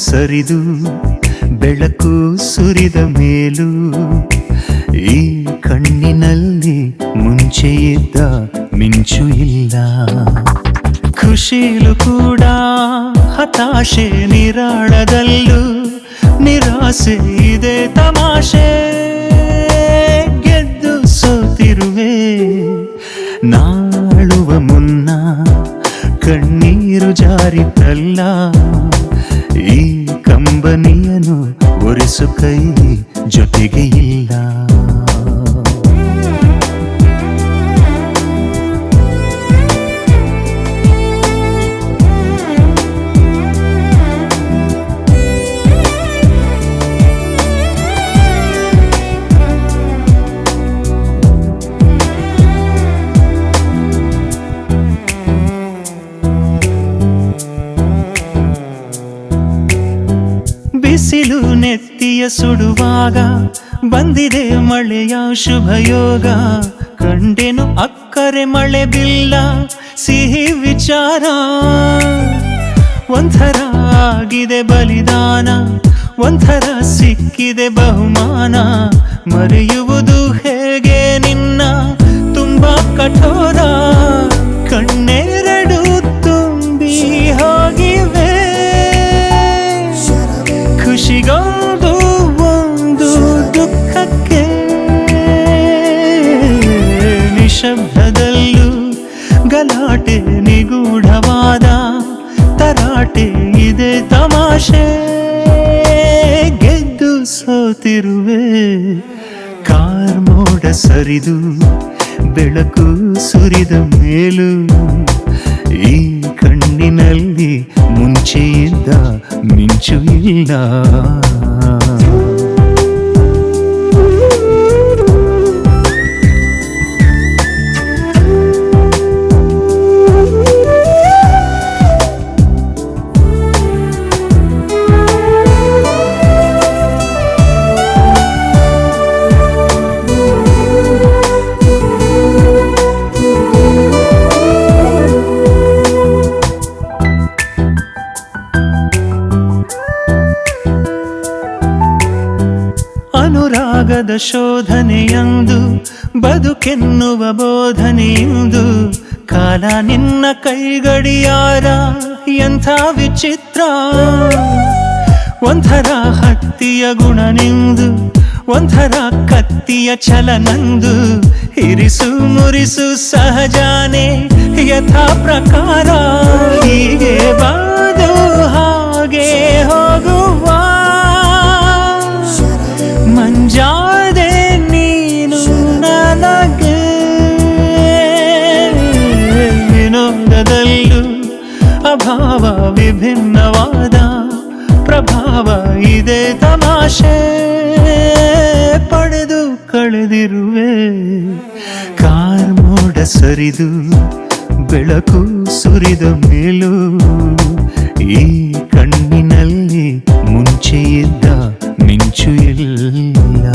ಸರಿದು ಬೆಳಕು ಸುರಿದ ಮೇಲೂ ಈ ಕಣ್ಣಿನಲ್ಲಿ ಮುಂಚೆ ಇದ್ದ ಮಿಂಚು ಇಲ್ಲ. ಖುಷಿಲು ಕೂಡ ಹತಾಶೆ, ನಿರಾಳದಲ್ಲೂ ನಿರಾಸೆ ಇದೆ ತಮಾಷೆ. ಗೆದ್ದು ಸೋತಿರುವೆ ನಾಳುವ ಮುನ್ನ ಕಣ್ಣೀರು ಜಾರಿತಲ್ಲ. ಈ ಕಂಬನಿಯನು ಒರೆಸು ಕೈ ಜೊತೆಗೆ ಇಲ್ಲ. ಬಿಸಿಲು ನೆತ್ತಿಯ ಸುಡುವಾಗ ಬಂದಿದೆ ಮಳೆಯ ಶುಭಯೋಗ. ಕಂಡೆನು ಅಕ್ಕರೆ ಮಳೆ ಬಿಲ್ಲ ಸಿಹಿ ವಿಚಾರ. ಒಂಥರ ಆಗಿದೆ ಬಲಿದಾನ, ಒಂಥರ ಸಿಕ್ಕಿದೆ ಬಹುಮಾನ. ಮರೆಯುವುದು ಹೇಗೆ ನಿನ್ನ ತುಂಬಾ ಕಠೋರ. ಕಣ್ಣೆರಡು ತುಂಬಿ ಹೋಗಿವೆ, ಖುಷಿಗೊಂದು ಒಂದು ದುಃಖಕ್ಕೆ. ನಿಶಬ್ದದಲ್ಲೂ ಗಲಾಟೆ, ನಿಗೂಢವಾದ ತರಾಟೆ ಇದೆ ತಮಾಷೆ. ಗೆದ್ದು ಸೋತಿರುವೆ ಕಾರ್ಮೋಡ ಸರಿದು ಬೆಳಕು ಸುರಿದ ಮೇಲೂ ಈ ಕಣ್ಣಿನಲ್ಲಿ ಮುಂಚೆ ಇದ್ದ ಮಿಂಚು ಇಲ್ಲ. ಅನುರಾಗದ ಶೋಧನೆಯಂದು ಬದುಕೆನ್ನುವ ಬೋಧನೆಯಂದು. ಕಾಲ ನಿನ್ನ ಕೈಗಡಿಯಾರ ಎಂಥ ವಿಚಿತ್ರ. ಒಂಥರ ಹತ್ತಿಯ ಗುಣ ನಿಂದು, ಒಂಥರ ಕತ್ತಿಯ ಛಲ ನಂದು. ಇರಿಸು ಮುರಿಸು ಸಹಜಾನೆ ಯಥಾ ಪ್ರಕಾರ. ಹೀಗೆ ಬಾದು ಹಾಗೆ ಹೋಗುವ ಮಂಜಾದೆ ನೀನು ನನಗೆ. ವಿನೋದದಲ್ಲೂ ಅಭಾವ, ವಿಭಿನ್ನವಾದ ಪ್ರಭಾವ ಇದೆ ತಮಾಷೆ. ಪಡೆದು ಕಳೆದಿರುವೆ ಕಾರ್ಮೋಡ ಸರಿದು ಬೆಳಕು ಸುರಿದ ಮೇಲೂ ಈ ಕಣ್ಣಿನಲ್ಲಿ ಮುಂಚೆ ಇದ್ದ ಮಿಂಚು ಇಲ್ಲ.